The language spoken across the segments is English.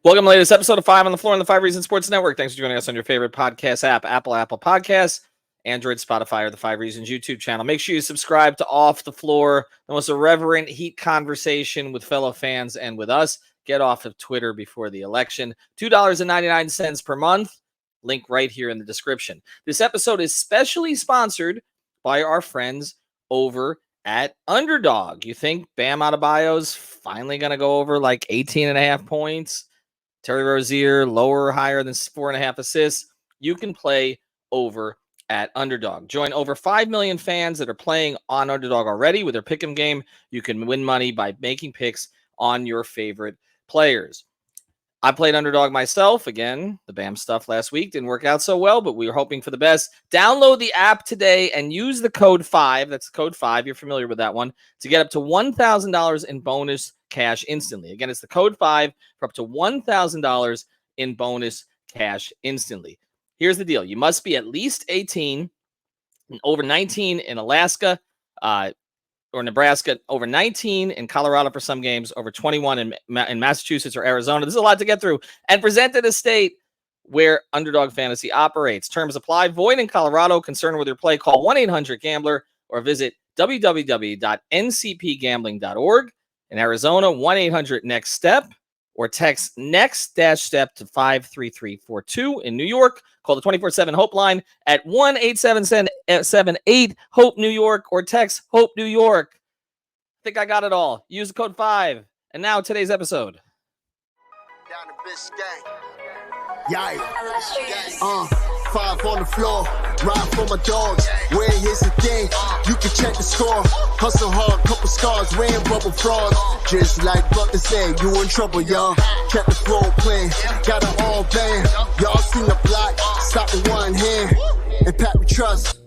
Welcome to the latest episode of 5 on the Floor on the 5 Reasons Sports Network. Thanks for joining us on your favorite podcast app, Apple Podcasts, Android, Spotify, or the 5 Reasons YouTube channel. Make sure you subscribe to Off the Floor, the most irreverent heat conversation with fellow fans and with us. Get off of Twitter before the election. $2.99 per month. Link right here in the description. This episode is specially sponsored by our friends over at Underdog. You think Bam Adebayo's finally going to go over like 18.5 points? Terry Rozier, lower or higher than 4.5 assists? You can play over at Underdog. Join over 5 million fans that are playing on Underdog already with their pick'em game. You can win money by making picks on your favorite players. I played Underdog myself. Again, the BAM stuff last week didn't work out so well, but we were hoping for the best. Download the app today and use the code 5. That's code 5. You're familiar with that one, to get up to $1,000 in bonus cash instantly. Again, it's the code 5 for up to $1,000 in bonus cash instantly. Here's the deal. You must be at least 18 and over 19 in Alaska, or Nebraska, over 19 in Colorado for some games, over 21 in Massachusetts or Arizona. This is a lot to get through. And present in a state where Underdog Fantasy operates. Terms apply. Void in Colorado. Concerned with your play, call 1-800-GAMBLER or visit www.ncpgambling.org. In Arizona, 1-800-NEXT-STEP or text next-step to 53342. In New York, call the 24/7 Hope line at 1-877-8-HOPE-New York or text HOPE New York. I think I got it all. Use the code 5. And now today's episode. Down the bitch gang. Yikes. 5 on the floor. Ride for my dogs. Where here's the thing. You can check the score. Hustle hard, couple scars. Wearing rubber frauds. Just like Buckley said, you in trouble, y'all. Kept the flow playing. Got it all banned. Y'all seen the block. Stop with one hand. And Pat we trust.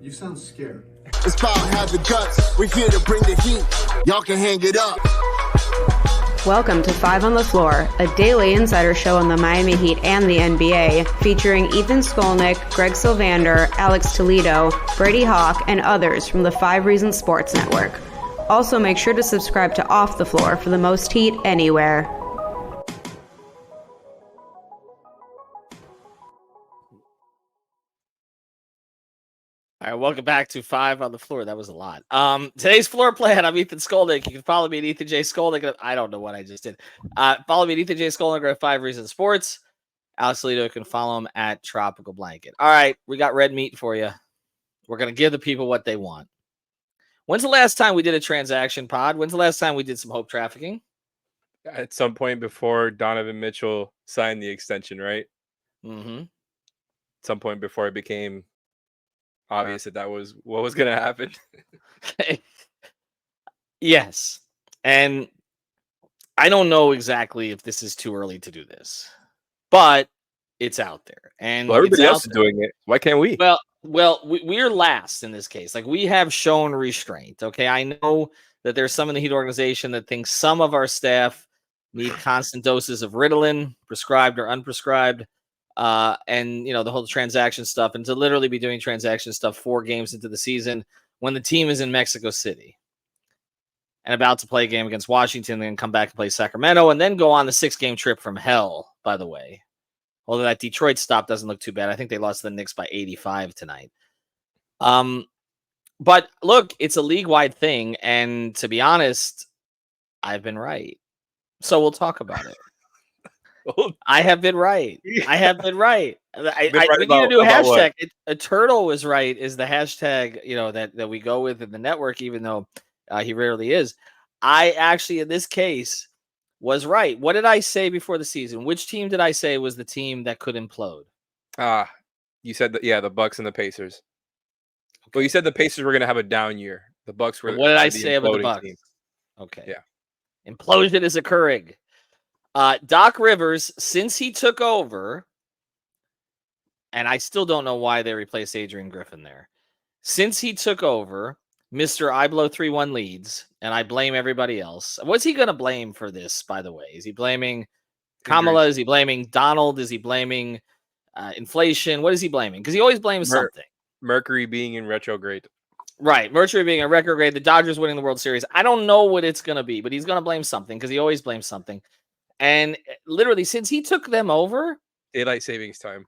You sound scared. It's about have the guts. We're here to bring the heat. Y'all can hang it up. Welcome to 5 on the Floor, a daily insider show on the Miami Heat and the NBA, featuring Ethan Skolnick, Greg Sylvander, Alex Toledo, Brady Hawk, and others from the 5 Reasons Sports Network. Also, make sure to subscribe to Off the Floor for the most heat anywhere. All right, welcome back to 5 on the Floor. That was a lot. Today's floor plan, I'm Ethan Skolnick. You can follow me at Ethan J. Skolnick. I don't know what I just did. Follow me at Ethan J. Skolnick at 5 Reasons Sports. Alex Toledo, you can follow him at Tropical Blanket. All right, we got red meat for you. We're going to give the people what they want. When's the last time we did a transaction pod? When's the last time we did some hope trafficking? At some point before Donovan Mitchell signed the extension, right? Mm-hmm. At some point before it became obvious that was what was going to happen. Yes. And I don't know exactly if this is too early to do this, but it's out there. And well, everybody else is doing it. Why can't we? Well, we're last in this case. Like, we have shown restraint. Okay. I know that there's some in the Heat organization that think some of our staff need constant doses of Ritalin, prescribed or unprescribed. And the whole transaction stuff, and to literally be doing transaction stuff 4 games into the season when the team is in Mexico City and about to play a game against Washington, then come back and play Sacramento, and then go on the 6-game trip from hell, by the way. Although that Detroit stop doesn't look too bad. I think they lost to the Knicks by 85 tonight. But look, it's a league-wide thing, and to be honest, I've been right. So we'll talk about it. I have been right. I we need to do a hashtag. A turtle was right is the hashtag, that we go with in the network, even though he rarely is. I actually, in this case, was right. What did I say before the season? Which team did I say was the team that could implode? You said that, the Bucks and the Pacers. Okay. Well, you said the Pacers were going to have a down year. The Bucks were. What did I say about the Bucks? Team. Okay. Yeah. Implosion is occurring. Doc Rivers, since he took over, and I still don't know why they replaced Adrian Griffin there. Since he took over, Mr. I blow 3-1 leads, and I blame everybody else. What's he going to blame for this, by the way? Is he blaming Kamala? Is he blaming Donald? Is he blaming inflation? What is he blaming? Because he always blames something. Mercury being in retrograde. Right. Mercury being a retrograde. The Dodgers winning the World Series. I don't know what it's going to be, but he's going to blame something because he always blames something. And literally, since he took them over, Daylight savings time.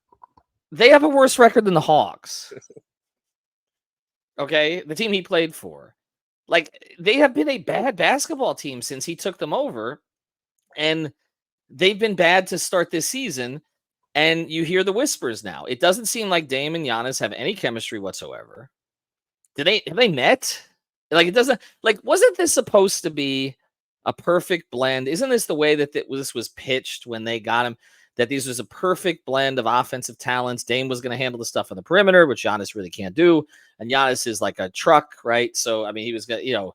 they have a worse record than the Hawks. Okay, the team he played for. Like, they have been a bad basketball team since he took them over, and they've been bad to start this season. And you hear the whispers now. It doesn't seem like Dame and Giannis have any chemistry whatsoever. Have they met? Like, it doesn't, like, wasn't this supposed to be a perfect blend? Isn't this the way that this was pitched when they got him? That this was a perfect blend of offensive talents. Dame was going to handle the stuff on the perimeter, which Giannis really can't do. And Giannis is like a truck, right? So, I mean, he was going to,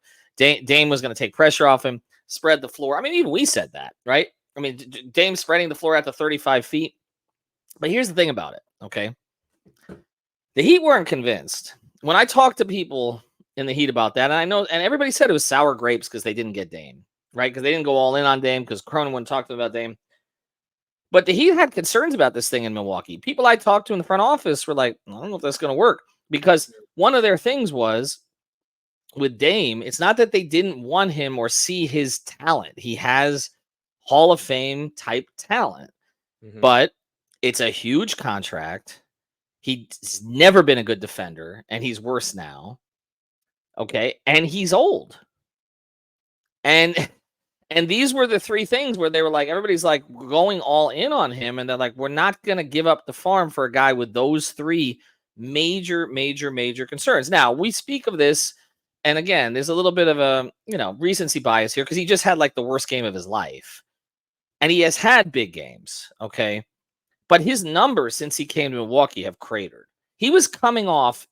Dame was going to take pressure off him, spread the floor. I mean, even we said that, right? I mean, Dame spreading the floor out to 35 feet. But here's the thing about it, okay? The Heat weren't convinced. When I talked to people in the Heat about that, and I know, and everybody said it was sour grapes because they didn't get Dame, right? Because they didn't go all in on Dame because Cronin wouldn't talk to them about Dame. But the Heat had concerns about this thing in Milwaukee. People I talked to in the front office were like, I don't know if that's going to work. Because one of their things was with Dame, it's not that they didn't want him or see his talent. He has Hall of Fame type talent. Mhm. But it's a huge contract. He's never been a good defender, and he's worse now. Okay. And he's old. And these were the three things where they were like, everybody's like going all in on him. And they're like, we're not going to give up the farm for a guy with those three major concerns. Now, we speak of this, and again, there's a little bit of a, recency bias here because he just had like the worst game of his life. And he has had big games. Okay. But his numbers since he came to Milwaukee have cratered. He was coming off,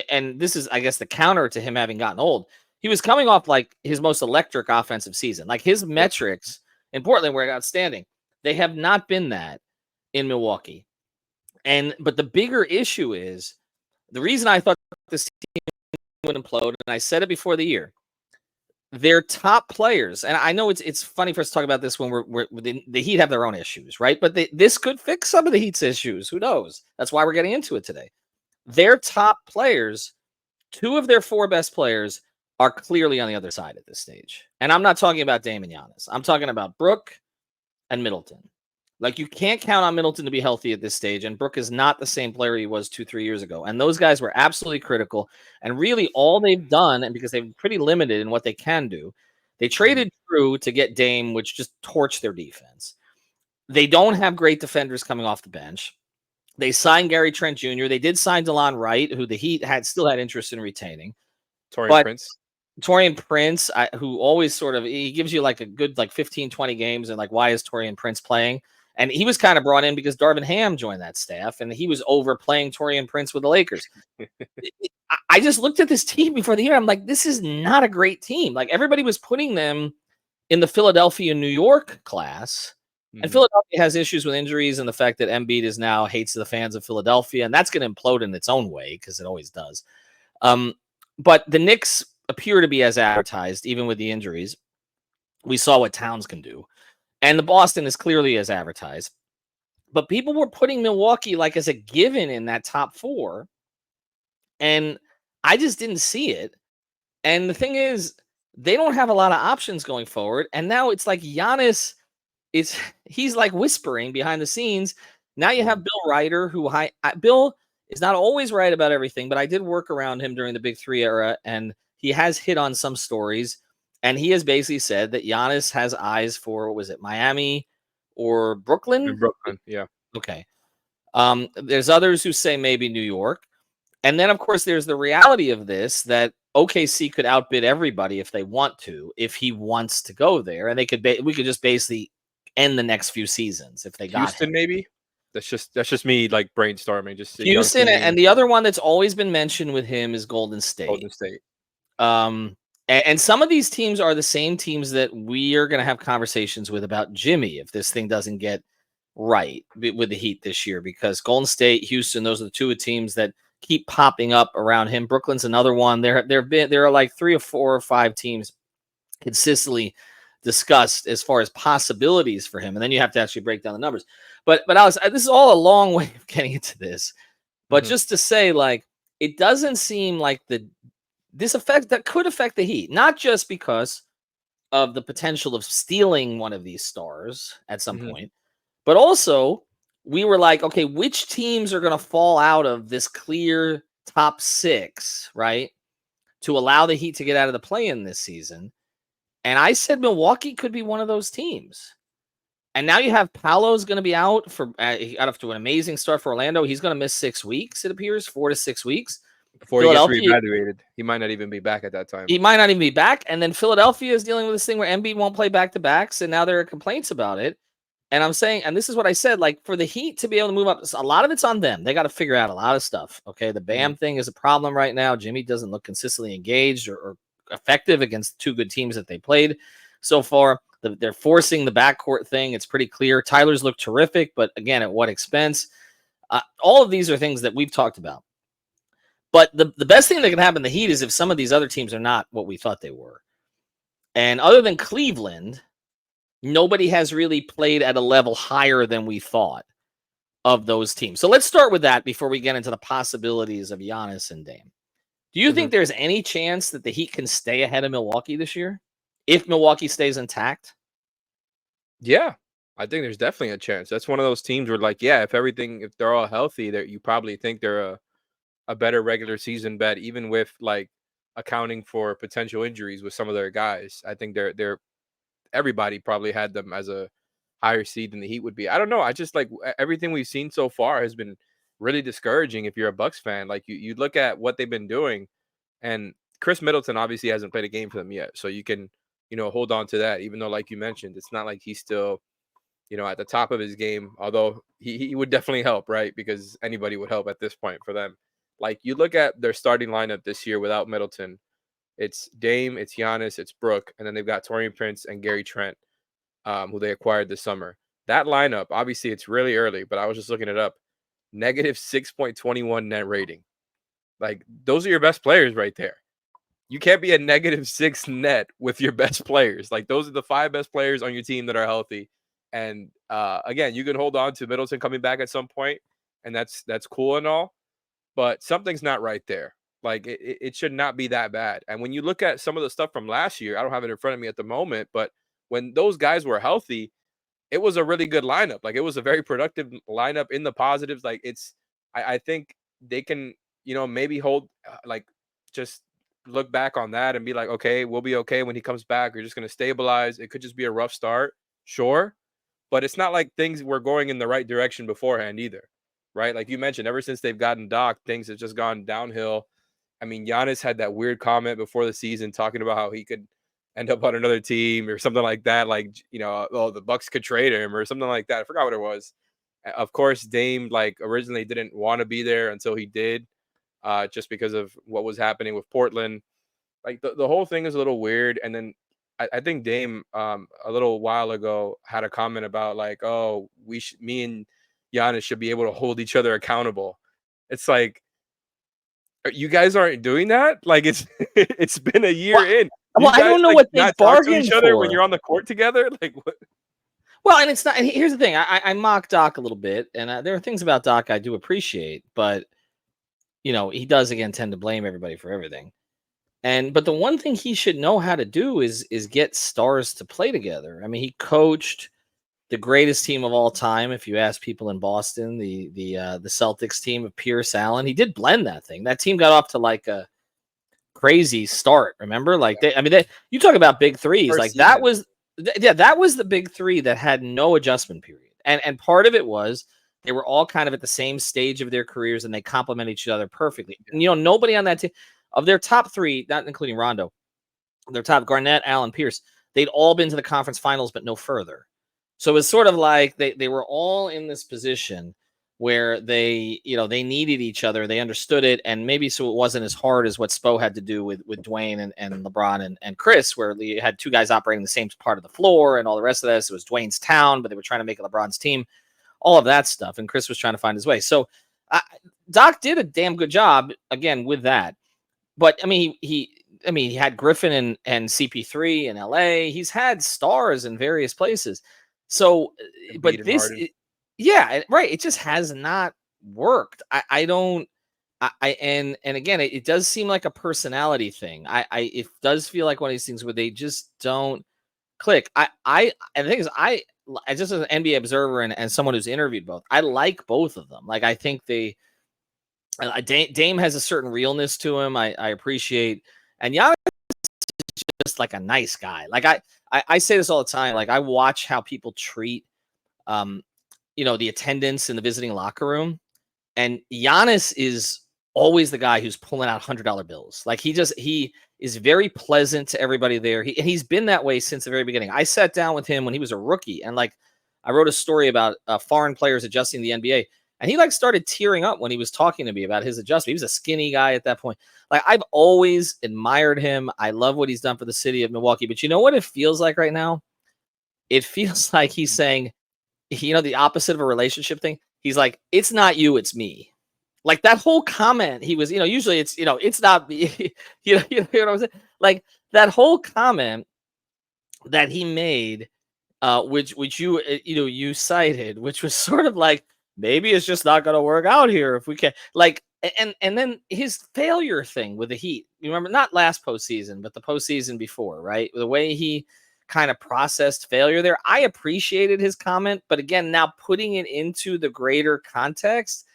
and this is, I guess, the counter to him having gotten old. He was coming off like his most electric offensive season. Like his metrics in Portland were outstanding. They have not been that in Milwaukee. But the bigger issue is the reason I thought this team would implode, and I said it before the year, their top players, and I know it's funny for us to talk about this when the Heat have their own issues, right? But this could fix some of the Heat's issues. Who knows? That's why we're getting into it today. Their top players, 2 of their 4 best players, are clearly on the other side at this stage. And I'm not talking about Dame and Giannis. I'm talking about Brook and Middleton. Like, you can't count on Middleton to be healthy at this stage, and Brook is not the same player he was 2-3 years ago. And those guys were absolutely critical. And really all they've done, and because they've been pretty limited in what they can do, they traded Drew to get Dame, which just torched their defense. They don't have great defenders coming off the bench. They signed Gary Trent Jr. They did sign DeLon Wright, who the Heat still had interest in retaining. Taurean Prince, who always sort of, he gives you like a good like 15, 20 games, and like, why is Taurean Prince playing? And he was kind of brought in because Darvin Ham joined that staff, and he was overplaying Taurean Prince with the Lakers. I just looked at this team before the year. I'm like, this is not a great team. Like, everybody was putting them in the Philadelphia, New York class. Mm-hmm. And Philadelphia has issues with injuries and the fact that Embiid is now hates the fans of Philadelphia. And that's going to implode in its own way because it always does. But the Knicks appear to be as advertised, even with the injuries. We saw what Towns can do. And the Boston is clearly as advertised. But people were putting Milwaukee like as a given in that top 4. And I just didn't see it. And the thing is, they don't have a lot of options going forward. And now it's like Giannis, he's like whispering behind the scenes. Now you have Bill Ryder, who Bill is not always right about everything, but I did work around him during the Big 3 era, and he has hit on some stories. And he has basically said that Giannis has eyes for, what was it, Miami or Brooklyn? In Brooklyn, yeah. Okay. There's others who say maybe New York. And then, of course, there's the reality of this, that OKC could outbid everybody if they want to, if he wants to go there. And we could just basically end the next few seasons if they got Houston, maybe? That's just me like brainstorming. Just Houston, and the other one that's always been mentioned with him is Golden State. And some of these teams are the same teams that we are going to have conversations with about Jimmy if this thing doesn't get right with the Heat this year, because Golden State, Houston, those are the 2 teams that keep popping up around him. Brooklyn's another one. There are like 3 or 4 or 5 teams consistently discussed as far as possibilities for him, and then you have to actually break down the numbers. But Alex, this is all a long way of getting into this. But just to say, like, it doesn't seem like this effect that could affect the Heat, not just because of the potential of stealing one of these stars at some Mhm. point. But also, we were like, okay, which teams are going to fall out of this clear top 6, right? To allow the Heat to get out of the play-in this season. And I said Milwaukee could be one of those teams. And now you have Paolo's going to be out for he got off to an amazing start for Orlando. He's going to miss 6 weeks, it appears, 4 to 6 weeks. Before he gets Philadelphia, reevaluated, he might not even be back at that time. he might not even be back. And then Philadelphia is dealing with this thing where Embiid won't play back-to-backs, and now there are complaints about it. And I'm saying, and this is what I said, like for the Heat to be able to move up, a lot of it's on them. They got to figure out a lot of stuff. Okay. The Bam thing is a problem right now. Jimmy doesn't look consistently engaged or effective against 2 good teams that they played so far. They're forcing the backcourt thing. It's pretty clear. Tyler's looked terrific, but again, at what expense? All of these are things that we've talked about. But the best thing that can happen to the Heat is if some of these other teams are not what we thought they were. And other than Cleveland, nobody has really played at a level higher than we thought of those teams. So let's start with that before we get into the possibilities of Giannis and Dame. Do you think there's any chance that the Heat can stay ahead of Milwaukee this year if Milwaukee stays intact? Yeah, I think there's definitely a chance. That's one of those teams where, like, yeah, if they're all healthy, that you probably think they're a better regular season bet, even with like accounting for potential injuries with some of their guys. I think they're everybody probably had them as a higher seed than the Heat would be. I don't know. I just like everything we've seen so far has been really discouraging if you're a Bucks fan. Like you look at what they've been doing, and Chris Middleton obviously hasn't played a game for them yet. So you can, hold on to that, even though, like you mentioned, it's not like he's still, at the top of his game, although he would definitely help, right? Because anybody would help at this point for them. Like you look at their starting lineup this year without Middleton, it's Dame, it's Giannis, it's Brooke, and then they've got Taurean Prince and Gary Trent, who they acquired this summer. That lineup, obviously, it's really early, but I was just looking it up. Negative 6.21 net rating. Like those are your best players right there. You can't be a negative 6 net with your best players. Like those are the 5 best players on your team that are healthy. And again, you can hold on to Middleton coming back at some point, and that's cool and all, but something's not right there. Like it should not be that bad. And when you look at some of the stuff from last year, I don't have it in front of me at the moment, but when those guys were healthy, it was a really good lineup. Like it was a very productive lineup in the positives. Like I think they can, maybe hold, like just look back on that and be like, okay, we'll be okay when he comes back. We're just going to stabilize. It could just be a rough start. Sure. But it's not like things were going in the right direction beforehand either. Right. Like you mentioned, ever since they've gotten Doc, things have just gone downhill. I mean, Giannis had that weird comment before the season talking about how he could end up on another team or something like that. Like, the Bucks could trade him or something like that. I forgot what it was. Of course, Dame like originally didn't want to be there until he did, just because of what was happening with Portland. Like the whole thing is a little weird. And then I think Dame a little while ago had a comment about like, oh, me and Giannis should be able to hold each other accountable. It's like, you guys aren't doing that. Like it's been a year in. Well, I don't know what they bargained each other for when you're on the court together. Like what? Well, and it's not. And here's the thing: I mock Doc a little bit, and there are things about Doc I do appreciate, but he does again tend to blame everybody for everything. But the one thing he should know how to do is get stars to play together. I mean, he coached the greatest team of all time. If you ask people in Boston, the Celtics team of Pierce Allen, he did blend that thing. That team got off to like a crazy start. Remember, like you talk about big threes. First like season. that was the big three that had no adjustment period. And part of it was they were all kind of at the same stage of their careers and they complement each other perfectly. And nobody on that team of their top 3, not including Rondo, their top Garnett, Allen, Pierce, they'd all been to the conference finals, but no further. So it was sort of like they were all in this position where they needed each other. They understood it. And maybe so it wasn't as hard as what Spo had to do with Dwayne and LeBron and Chris, where you had 2 guys operating the same part of the floor and all the rest of this. It was Dwayne's town, but they were trying to make it LeBron's team, all of that stuff. And Chris was trying to find his way. So Doc did a damn good job, again, with that. But, I mean, he had Griffin and CP3 in LA. He's had stars in various places. So, but this, yeah, right. It just has not worked. And again, it does seem like a personality thing. It does feel like one of these things where they just don't click. And the thing is, I just as an NBA observer and someone who's interviewed both, I like both of them. Like, I think Dame has a certain realness to him. I appreciate, and Giannis is just like a nice guy. Like I say this all the time. Like, I watch how people treat, the attendants in the visiting locker room, and Giannis is always the guy who's pulling out $100 bills. Like, he is very pleasant to everybody there. And he's been that way since the very beginning. I sat down with him when he was a rookie, and like, I wrote a story about foreign players adjusting the NBA. And he like started tearing up when he was talking to me about his adjustment. He was a skinny guy at that point. Like, I've always admired him. I love what he's done for the city of Milwaukee. But you know what it feels like right now? It feels like he's saying, the opposite of a relationship thing. He's like, it's not you, it's me. Like, that whole comment, he was, usually it's, it's not me. you know what I'm saying? Like, that whole comment that he made, which you cited, which was sort of like, maybe it's just not going to work out here if we can't, like, and then his failure thing with the Heat. You remember, not last postseason, but the postseason before, right? The way he kind of processed failure there. I appreciated his comment, but again, now putting it into the greater context,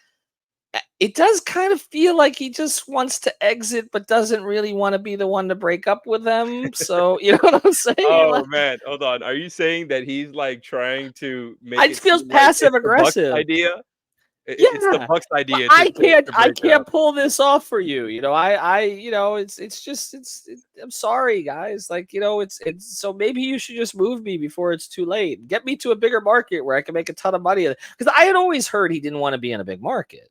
it does kind of feel like he just wants to exit, but doesn't really want to be the one to break up with them. So, you know what I'm saying? Oh, like, man, hold on. Are you saying that he's like trying to make it it feels seem like it's the Bucks passive-aggressive. idea? Yeah, It's the Bucks idea. I to break can't up. pull this off for you. I'm sorry, guys. Like, it's so maybe you should just move me before it's too late. Get me to a bigger market where I can make a ton of money. Because I had always heard he didn't want to be in a big market.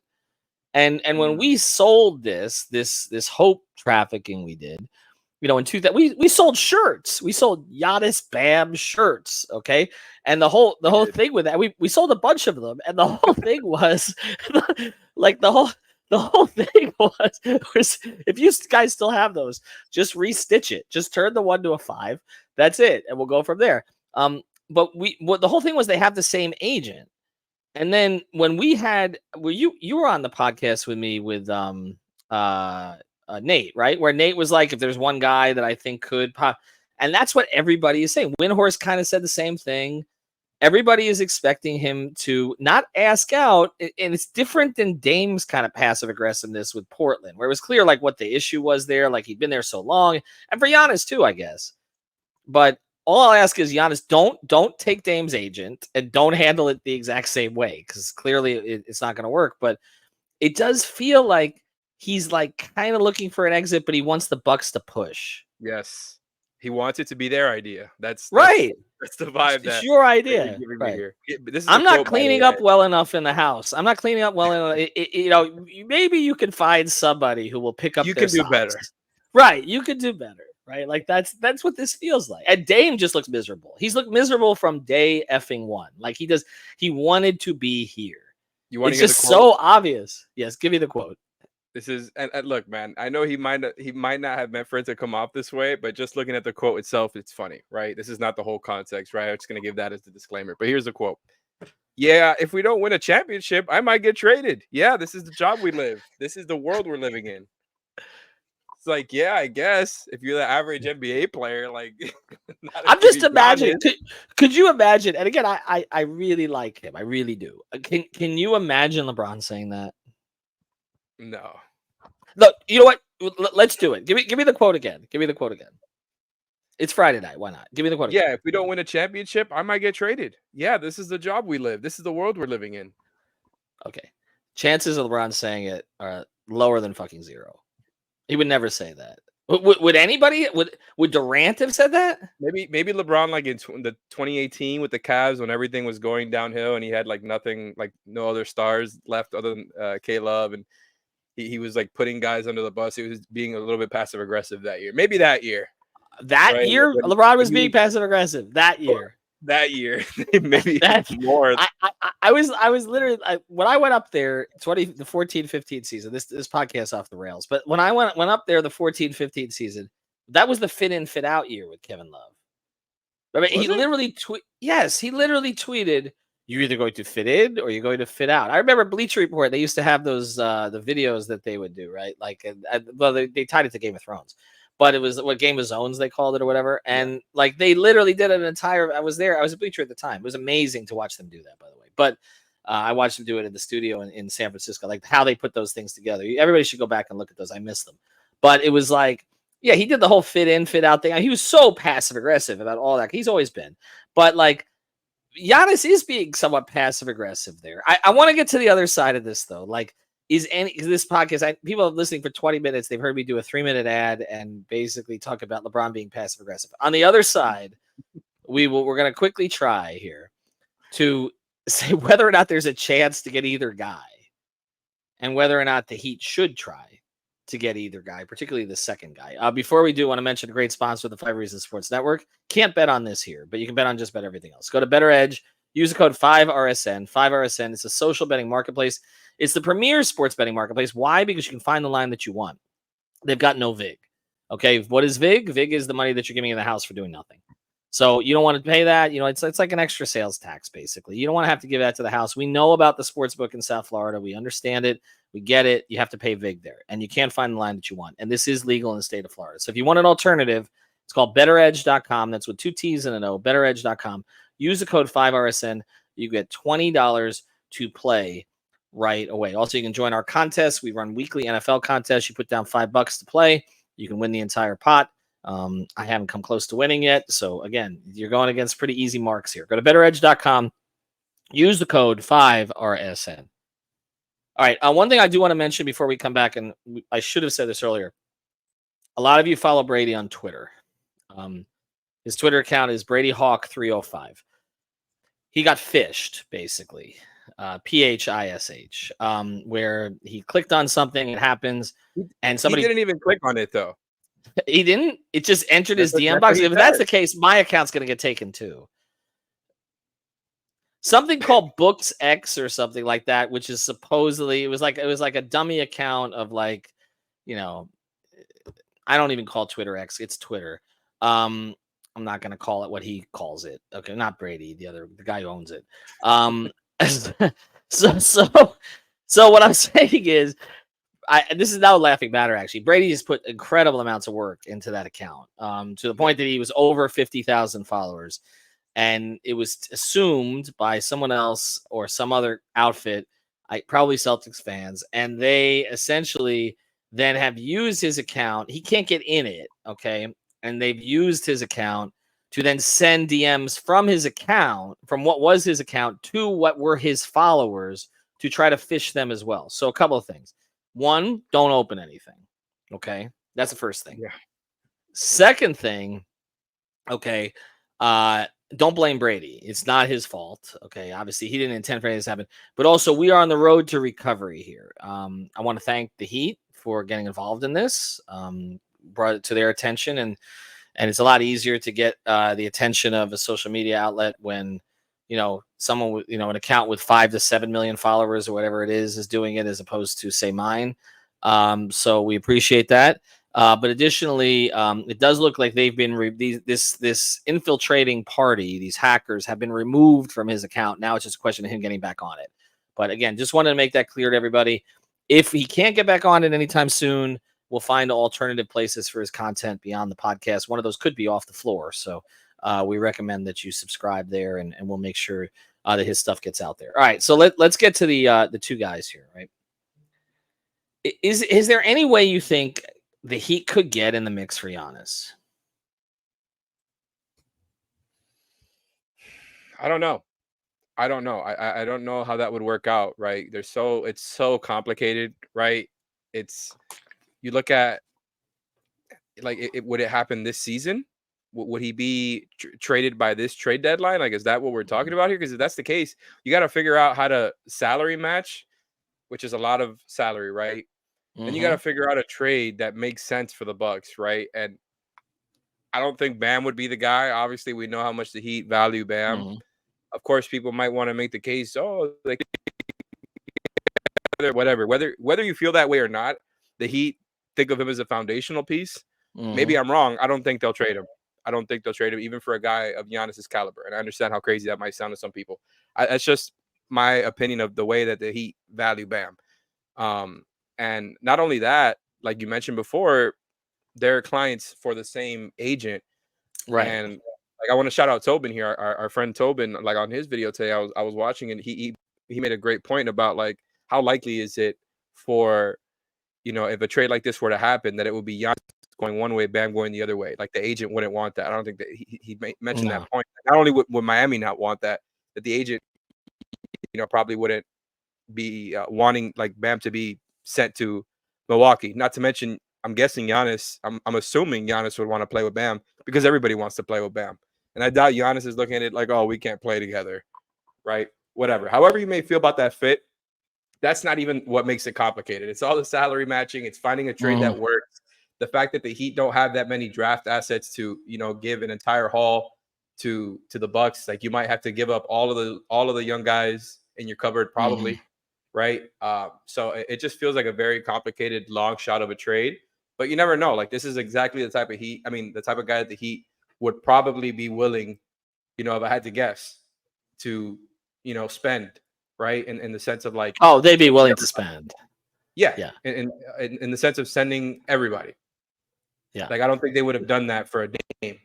And when we sold this hope trafficking we did, in 2000, we sold shirts. We sold Giannis Bam shirts, okay? And the whole thing with that, we sold a bunch of them, and the whole thing was like the whole thing was if you guys still have those, just restitch it. Just turn the 1 to a 5. That's it, and we'll go from there. But the whole thing was they have the same agent. And then when you were on the podcast with me with Nate, right? Where Nate was like, if there's one guy that I think could pop, and that's what everybody is saying. Windhorst kind of said the same thing. Everybody is expecting him to not ask out, and it's different than Dame's kind of passive aggressiveness with Portland, where it was clear like what the issue was there, like he'd been there so long, and for Giannis too, I guess. But all I'll ask is, Giannis, don't take Dame's agent and don't handle it the exact same way, because clearly it's not going to work. But it does feel like he's like kind of looking for an exit, but he wants the Bucks to push. Yes, he wants it to be their idea. That's right. That's the vibe. It's your idea. Right here. I'm not cleaning up well enough in the house. I'm not cleaning up well enough. Maybe you can find somebody who will pick up. You can do better. Right. You could do better. Right. Like that's what this feels like. And Dame just looks miserable. He's looked miserable from day effing one. Like he wanted to be here. It's just so obvious. Yes. Give me the quote. This is and look, man. I know he might not have meant for it to come off this way, but just looking at the quote itself, it's funny, right? This is not the whole context, right? I'm just gonna give that as the disclaimer. But here's the quote: "Yeah, if we don't win a championship, I might get traded. Yeah, this is the job we live. This is the world we're living in." It's like, yeah, I guess if you're the average NBA player, like, I'm just imagining. Could you imagine? And again, I really like him. I really do. Can you imagine LeBron saying that? No. Look, you know what? Let's do it. Give me the quote again. Give me the quote again. It's Friday night. Why not? Give me the quote again. Yeah, if we don't win a championship, I might get traded. Yeah, this is the job we live. This is the world we're living in. Okay. Chances of LeBron saying it are lower than fucking zero. He would never say that. Would anybody? Would Durant have said that? Maybe LeBron, like in the 2018 with the Cavs, when everything was going downhill and he had like nothing, like no other stars left other than K-Love, and he was like putting guys under the bus. He was being a little bit passive aggressive that year. Maybe that year. That year, LeBron was being passive aggressive. That year. That year, maybe more. I was literally when I went up there, the 14-15 season. This podcast off the rails, but when I went up there, the 14-15 season, that was the fit in, fit out year with Kevin Love. I mean, he literally tweeted, "You're either going to fit in or you're going to fit out." I remember Bleacher Report. They used to have those the videos that they would do, right? Like, well, they tied it to Game of Thrones. but it was what Game of Zones they called it or whatever. And like they literally did an entire. I was there. I was a bleacher at the time. It was amazing to watch them do that, by the way. But I watched them do it in the studio in San Francisco, like how they put those things together. Everybody should go back and look at those. I miss them. But it was like, yeah, he did the whole fit in, fit out thing. He was so passive aggressive about all that. He's always been. But like Giannis is being somewhat passive aggressive there. I want to get to the other side of this though. Like, is this podcast? People are listening for 20 minutes. They've heard me do a 3-minute ad and basically talk about LeBron being passive aggressive. On the other side, we're going to quickly try here to say whether or not there's a chance to get either guy, and whether or not the Heat should try to get either guy, particularly the second guy. Before we do, I want to mention a great sponsor of the 5 Reasons Sports Network. Can't bet on this here, but you can bet on just about everything else. Go to Better Edge. Use the code 5RSN. 5RSN. It's a social betting marketplace. It's the premier sports betting marketplace. Why? Because you can find the line that you want. They've got no VIG. Okay, what is VIG? VIG is the money that you're giving in the house for doing nothing. So you don't want to pay that. It's like an extra sales tax, basically. You don't want to have to give that to the house. We know about the sports book in South Florida. We understand it. We get it. You have to pay VIG there, and you can't find the line that you want. And this is legal in the state of Florida. So if you want an alternative, it's called betteredge.com. That's with 2 T's and an O, betteredge.com. Use the code 5RSN. You get $20 to play right away. Also, you can join our contest. We run weekly NFL contests. You put down $5 to play. You can win the entire pot. I haven't come close to winning yet. So again, you're going against pretty easy marks here. Go to betteredge.com. Use the code 5RSN. All right. One thing I do want to mention before we come back, and I should have said this earlier. A lot of you follow Brady on Twitter. His Twitter account is BradyHawk305. He got phished, basically. PHISH, where he clicked on something, it happens, and somebody he didn't even click on it though. He didn't. It just entered his DM box. If that's the case, my account's going to get taken too. Something called Books X or something like that, which is supposedly it was like a dummy account of like, I don't even call Twitter X. It's Twitter. I'm not going to call it what he calls it. Okay, not Brady, the guy who owns it. So what I'm saying is, this is now a laughing matter, actually. Brady has put incredible amounts of work into that account, to the point that he was over 50,000 followers. And it was assumed by someone else or some other outfit, probably Celtics fans, and they essentially then have used his account. He can't get in it, okay? And they've used his account to then send DMs from his account, from what was his account, to what were his followers to try to phish them as well. So a couple of things. One, don't open anything, okay? That's the first thing. Yeah. Second thing, okay, don't blame Brady. It's not his fault. Okay. Obviously, he didn't intend for anything to happen. But also, we are on the road to recovery here. I want to thank the Heat for getting involved in this, brought it to their attention. And it's a lot easier to get the attention of a social media outlet when, someone with, an account with 5 to 7 million followers or whatever it is doing it, as opposed to, say, mine. So we appreciate that. But additionally, it does look like they've been this infiltrating party. These hackers have been removed from his account. Now it's just a question of him getting back on it. But again, just wanted to make that clear to everybody. If he can't get back on it anytime soon, we'll find alternative places for his content beyond the podcast. One of those could be Off the Floor. So we recommend that you subscribe there, and we'll make sure that his stuff gets out there. All right, so let's get to the two guys here. Right? Is there any way you think the Heat could get in the mix for Giannis? I don't know. I don't know how that would work out, right? It's so complicated, right? You look at like would it happen this season? Would he be traded by this trade deadline? Like, is that what we're talking about here? Because if that's the case, you got to figure out how to salary match, which is a lot of salary, right? Then you got to figure out a trade that makes sense for the Bucks, right? And I don't think Bam would be the guy. Obviously, we know how much the Heat value Bam. Of course, people might want to make the case, whatever. Whether you feel that way or not, the Heat think of him as a foundational piece. Maybe I'm wrong. I don't think they'll trade him. I don't think they'll trade him, even for a guy of Giannis's caliber. And I understand how crazy that might sound to some people. That's just my opinion of the way that the Heat value Bam. And not only that, like you mentioned before, they're clients for the same agent. Right. And like, I want to shout out Tobin here, our friend Tobin. Like, on his video today, I was watching, and he made a great point about like how likely is it for, if a trade like this were to happen, that it would be Giannis going one way, Bam going the other way. Like, the agent wouldn't want that. I don't think that he mentioned No. that point. Not only would Miami not want that the agent, probably wouldn't be wanting like Bam to be sent to Milwaukee. Not to mention, I'm guessing Giannis, I'm assuming Giannis would want to play with Bam because everybody wants to play with Bam. And I doubt Giannis is looking at it like, oh, we can't play together, right? Whatever. However you may feel about that fit, that's not even what makes it complicated. It's all the salary matching. It's finding a trade that works. The fact that the Heat don't have that many draft assets to, give an entire haul to the Bucks. Like, you might have to give up all of the young guys in your cupboard, probably, right? So it just feels like a very complicated long shot of a trade. But you never know. Like, this is exactly the type of the type of guy that the Heat would probably be willing, if I had to guess, to, spend, right? In the sense of like, oh, they'd be willing to spend. Yeah. In the sense of sending everybody. Yeah. Like, I don't think they would have done that for a Dame,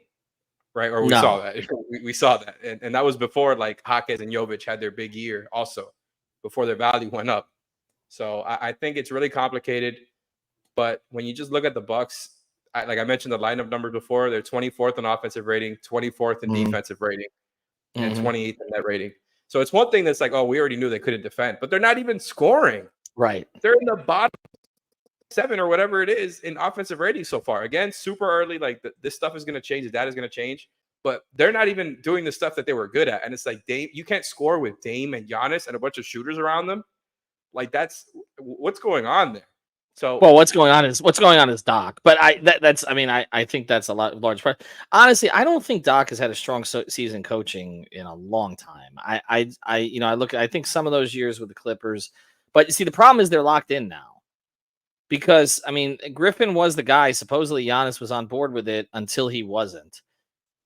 right? Or we No. saw that. We saw that. And that was before like Jaquez and Jovic had their big year also, before their value went up. So I think it's really complicated. But when you just look at the Bucks, like I mentioned the lineup numbers before, they're 24th in offensive rating, 24th in defensive rating, and 28th in net rating. So it's one thing that's like, oh, we already knew they couldn't defend, but they're not even scoring. Right. They're in the bottom 7 or whatever it is in offensive rating so far. Again, super early. Like, this stuff is going to change. The data is going to change. But they're not even doing the stuff that they were good at. And it's like, Dame, you can't score with Dame and Giannis and a bunch of shooters around them. Like, that's what's going on there. So, well, what's going on is Doc. But I think that's a large part. Honestly, I don't think Doc has had a strong season coaching in a long time. I think some of those years with the Clippers, but you see, the problem is they're locked in now. Because, Griffin was the guy. Supposedly Giannis was on board with it until he wasn't.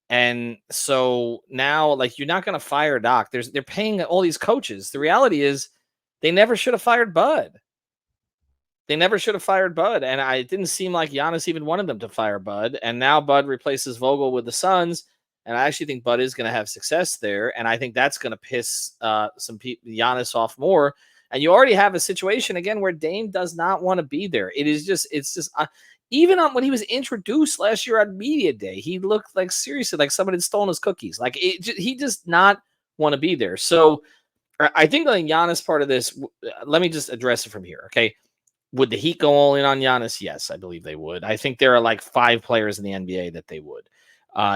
And so now, like, you're not going to fire Doc. They're paying all these coaches. The reality is they never should have fired Bud. And it didn't seem like Giannis even wanted them to fire Bud. And now Bud replaces Vogel with the Suns. And I actually think Bud is going to have success there. And I think that's going to piss some people, Giannis, off more. And you already have a situation again where Dame does not want to be there. It's just even when he was introduced last year on media day, he looked like seriously like somebody had stolen his cookies. Like, he does not want to be there. So I think the Giannis part of this, let me just address it from here. Okay. Would the Heat go all in on Giannis? Yes, I believe they would. I think there are like 5 players in the NBA that they would.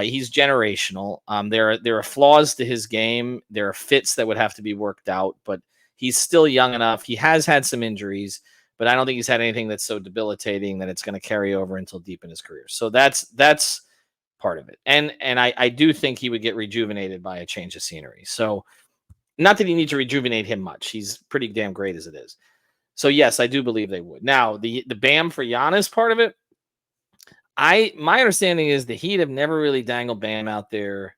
He's generational. There are flaws to his game. There are fits that would have to be worked out, but he's still young enough. He has had some injuries, but I don't think he's had anything that's so debilitating that it's going to carry over until deep in his career. So that's part of it. And I do think he would get rejuvenated by a change of scenery. So not that you need to rejuvenate him much. He's pretty damn great as it is. So yes, I do believe they would. Now, the Bam for Giannis part of it, my understanding is the Heat have never really dangled Bam out there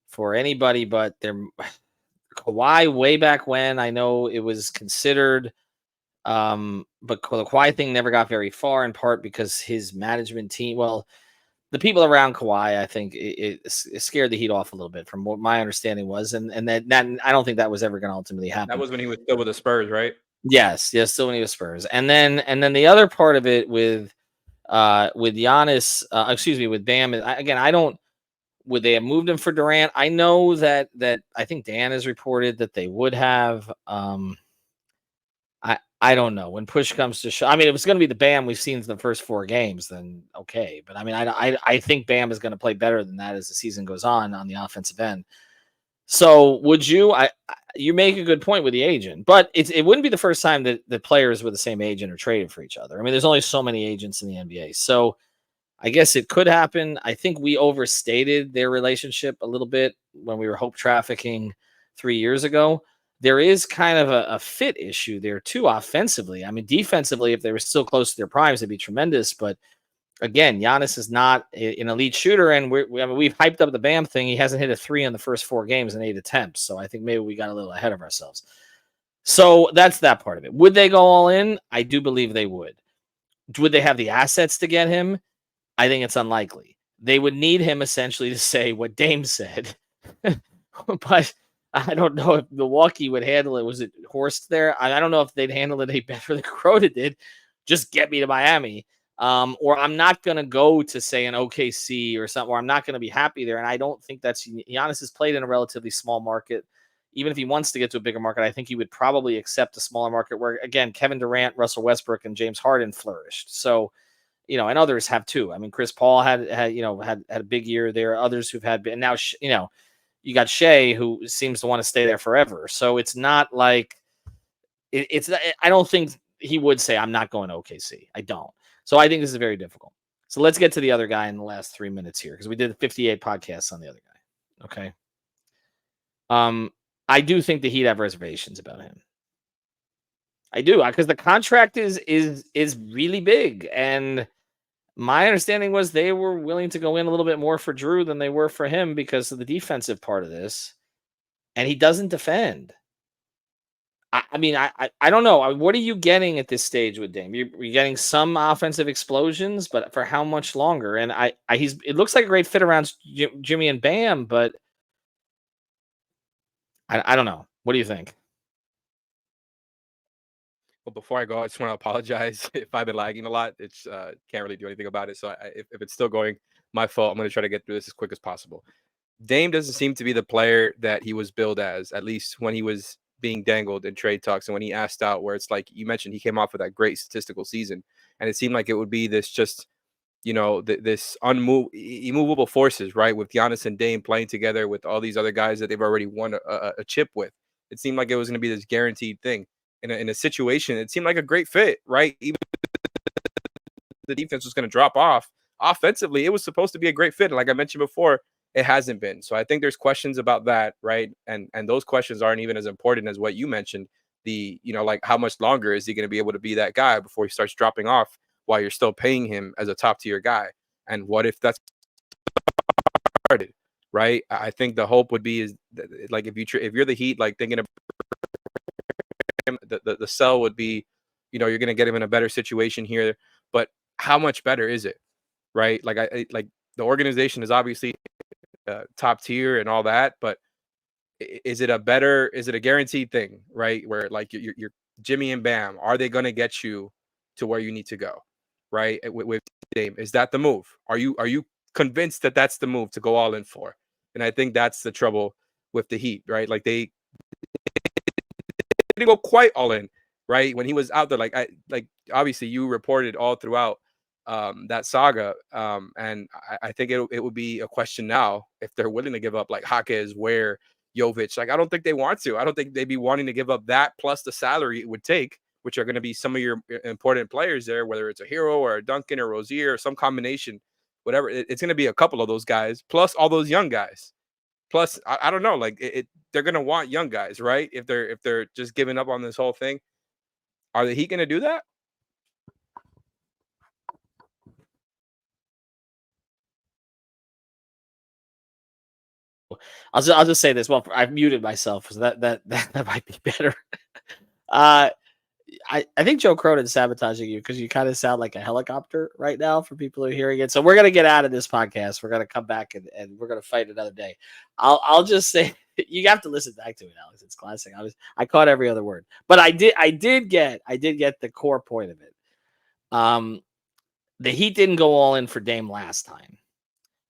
for anybody but their Kawhi way back when. I know it was considered, but the Kawhi thing never got very far, in part because his management team, the people around Kawhi, I think it scared the Heat off a little bit from what my understanding was. And that I don't think that was ever going to ultimately happen. That was when he was still with the Spurs, right? Yes, still when he was Spurs. And then the other part of it with Giannis, with Bam, again, would they have moved him for Durant? I know that I think Dan has reported that they would have. I don't know. When push comes to shove, if it's going to be the Bam we've seen in the first 4 games, then okay. But I think Bam is going to play better than that as the season goes on the offensive end. So would you? You make a good point with the agent, but it wouldn't be the first time that the players with the same agent are traded for each other. There's only so many agents in the NBA, so I guess it could happen. I think we overstated their relationship a little bit when we were hope trafficking 3 years ago. There is kind of a fit issue there too offensively. Defensively, if they were still close to their primes, it'd be tremendous. But again, Giannis is not an elite shooter, and we've hyped up the Bam thing. He hasn't hit a 3 in the first 4 games in 8 attempts. So I think maybe we got a little ahead of ourselves. So that's that part of it. Would they go all in? I do believe they would. Would they have the assets to get him? I think it's unlikely. They would need him essentially to say what Dame said. But I don't know if Milwaukee would handle it. Was it Horst there? I don't know if they'd handle it any better than Crota did. Just get me to Miami. Or I'm not going to go to, say, an OKC or something, or I'm not going to be happy there. And I don't think that's Giannis has played in a relatively small market. Even if he wants to get to a bigger market, I think he would probably accept a smaller market where, again, Kevin Durant, Russell Westbrook, and James Harden flourished. So, and others have too. I mean, Chris Paul had a big year there. Others who've had, and now, you got Shea, who seems to want to stay there forever. So it's not like it's. I don't think he would say, I'm not going to OKC. I don't. So I think this is very difficult. So let's get to the other guy in the last 3 minutes here, because we did 58 podcasts on the other guy. Okay. I do think the Heat have reservations about him. I do, because the contract is really big, and my understanding was they were willing to go in a little bit more for Drew than they were for him because of the defensive part of this, and he doesn't defend. I mean, I don't know. What are you getting at this stage with Dame? You're getting some offensive explosions, but for how much longer? And it looks like a great fit around Jimmy and Bam, but I don't know. What do you think? Well, before I go, I just want to apologize if I've been lagging a lot. It's can't really do anything about it. So if it's still going, my fault. I'm going to try to get through this as quick as possible. Dame doesn't seem to be the player that he was billed as, at least when he was being dangled in trade talks and when he asked out, where it's like you mentioned, he came off with that great statistical season, and it seemed like it would be this just, this immovable forces, right? With Giannis and Dame playing together with all these other guys that they've already won a chip with. It seemed like it was going to be this guaranteed thing. In a situation, it seemed like a great fit, right? Even the defense was going to drop off. Offensively, it was supposed to be a great fit. And like I mentioned before, it hasn't been. So I think there's questions about that, right? And those questions aren't even as important as what you mentioned. Like how much longer is he going to be able to be that guy before he starts dropping off while you're still paying him as a top tier guy? And what if that's started, right? I think the hope would be is that, like, if you're the Heat, like thinking of him, the sell would be, you're going to get him in a better situation here, but how much better is it, right? Like like the organization is obviously top tier and all that, but is it a guaranteed thing, right? Where like you're Jimmy and Bam, are they going to get you to where you need to go, right? With Dame, is that the move? Are you convinced that that's the move to go all in for? And I think that's the trouble with the Heat, right? Like they didn't go quite all in, right? When he was out there, like obviously you reported all throughout that saga, and I think it would be a question now if they're willing to give up like Jaquez, Ware, Jovic. Like I don't think they want to. I don't think they'd be wanting to give up that plus the salary it would take, which are going to be some of your important players there, whether it's a Hero or a Duncan or Rozier or some combination, whatever. It's going to be a couple of those guys plus all those young guys. Plus, I don't know, like they're gonna want young guys, right? If they're just giving up on this whole thing, are the Heat gonna do that? I'll just say this. Well, I've muted myself, so that might be better. I think Joe Cronin's sabotaging you because you kind of sound like a helicopter right now for people who are hearing it. So we're gonna get out of this podcast. We're gonna come back and we're gonna fight another day. I'll just say you have to listen back to it, Alex. It's classic. I caught every other word, but I did get the core point of it. The Heat didn't go all in for Dame last time.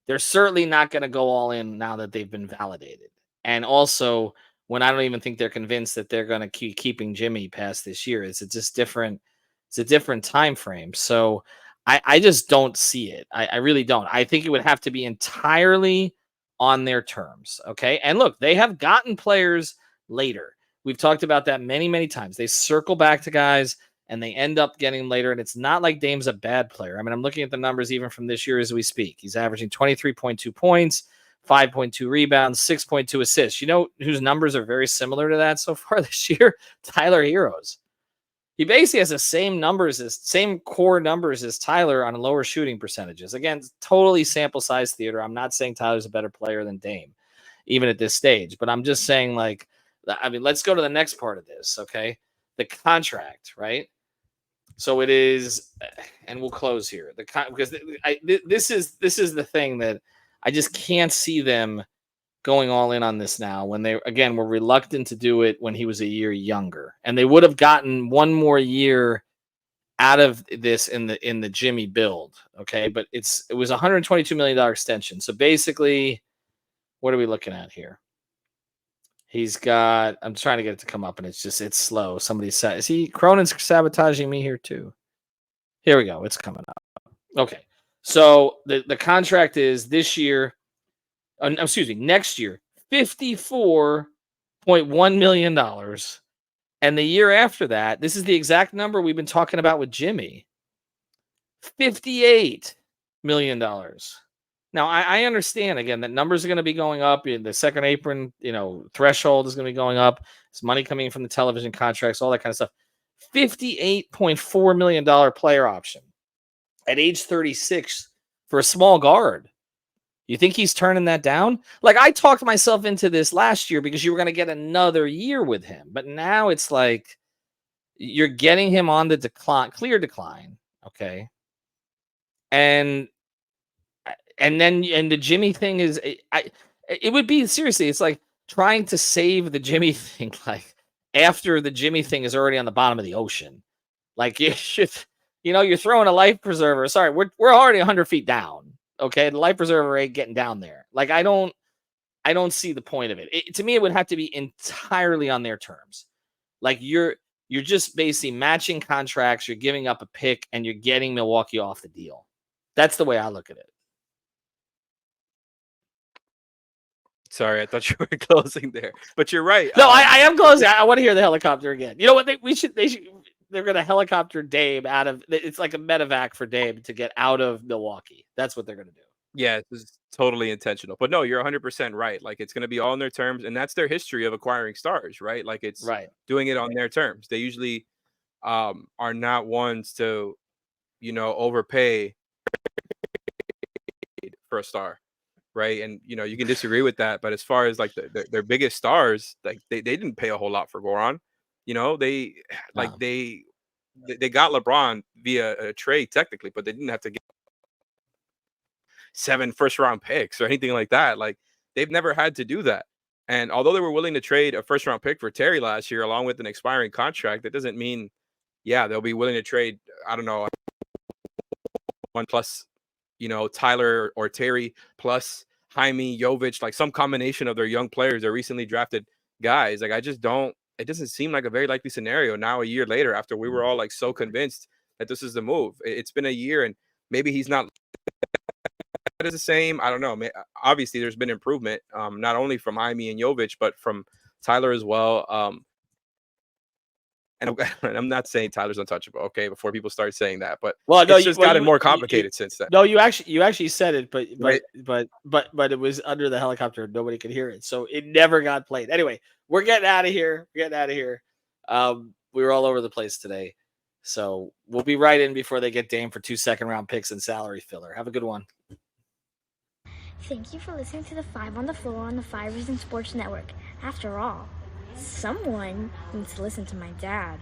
They're certainly not going to go all in now that they've been validated. And also, when I don't even think they're convinced that they're going to keep keeping Jimmy past this year, it's just different. It's a different time frame. So I just don't see it. I really don't. I think it would have to be entirely on their terms. Okay. And look, they have gotten players later. We've talked about that many, many times. They circle back to guys and they end up getting later. And it's not like Dame's a bad player. I mean, I'm looking at the numbers even from this year as we speak. He's averaging 23.2 points, 5.2 rebounds, 6.2 assists. You know whose numbers are very similar to that so far this year? Tyler Heroes. He basically has the same core numbers as Tyler on lower shooting percentages. Again, totally sample size theater. I'm not saying Tyler's a better player than Dame, even at this stage. But I'm just saying, like, I mean, let's go to the next part of this, okay? The contract, right? So it is, and we'll close here. Because this is the thing that I just can't see them going all in on this now when they again were reluctant to do it when he was a year younger, and they would have gotten one more year out of this in the Jimmy build. Okay, but it was $122 million extension. So basically, what are we looking at here? He's got. I'm trying to get it to come up, and it's slow. Somebody said, "Is he Cronin's sabotaging me here too?" Here we go. It's coming up. Okay, so the contract is this year. Excuse me, next year, $54.1 million, and the year after that, this is the exact number we've been talking about with Jimmy. $58 million. Now, I understand, again, that numbers are going to be going up. In the second apron, threshold is going to be going up. There's money coming in from the television contracts, all that kind of stuff. $58.4 million player option at age 36 for a small guard. You think he's turning that down? Like, I talked myself into this last year because you were going to get another year with him. But now it's like you're getting him on the decline, clear decline. Okay. And the Jimmy thing is, it would be seriously, it's like trying to save the Jimmy thing, like after the Jimmy thing is already on the bottom of the ocean. Like you should, you're throwing a life preserver. Sorry, we're already 100 feet down. Okay, the life preserver ain't getting down there. Like I don't see the point of it. To me, it would have to be entirely on their terms. Like you're just basically matching contracts. You're giving up a pick, and you're getting Milwaukee off the deal. That's the way I look at it. Sorry, I thought you were closing there, but you're right. No, I am closing. I want to hear the helicopter again. You know what? They should. They're going to helicopter Dame out of. It's like a medevac for Dame to get out of Milwaukee. That's what they're going to do. Yeah, this is totally intentional. But no, you're 100% right. Like it's going to be all on their terms, and that's their history of acquiring stars, right? Like it's doing it on their terms. They usually are not ones to, overpay for a star, right? And you can disagree with that, but as far as like their biggest stars, like they didn't pay a whole lot for Goran. They got LeBron via a trade technically, but they didn't have to get 7 first-round picks or anything like that. Like they've never had to do that. And although they were willing to trade a first-round pick for Terry last year, along with an expiring contract, that doesn't mean, they'll be willing to trade, I don't know, 1 plus, Tyler or Terry plus Jaime, Jovic, like some combination of their young players, their recently drafted guys. Like it doesn't seem like a very likely scenario now, a year later, after we were all like so convinced that this is the move. It's been a year, and maybe he's not is the same. I don't know. Obviously, there's been improvement, not only from Jaime and Jovic, but from Tyler as well. And I'm not saying Tyler's untouchable, okay? Before people start saying that, but it's just gotten more complicated since then. No, you actually said it, but it was under the helicopter. Nobody could hear it, so it never got played. Anyway, we're getting out of here. We were all over the place today, so we'll be right in before they get Dame for 2 second-round picks and salary filler. Have a good one. Thank you for listening to the 5 on the Floor on the 5 Reasons Sports Network. After all, someone needs to listen to my dad.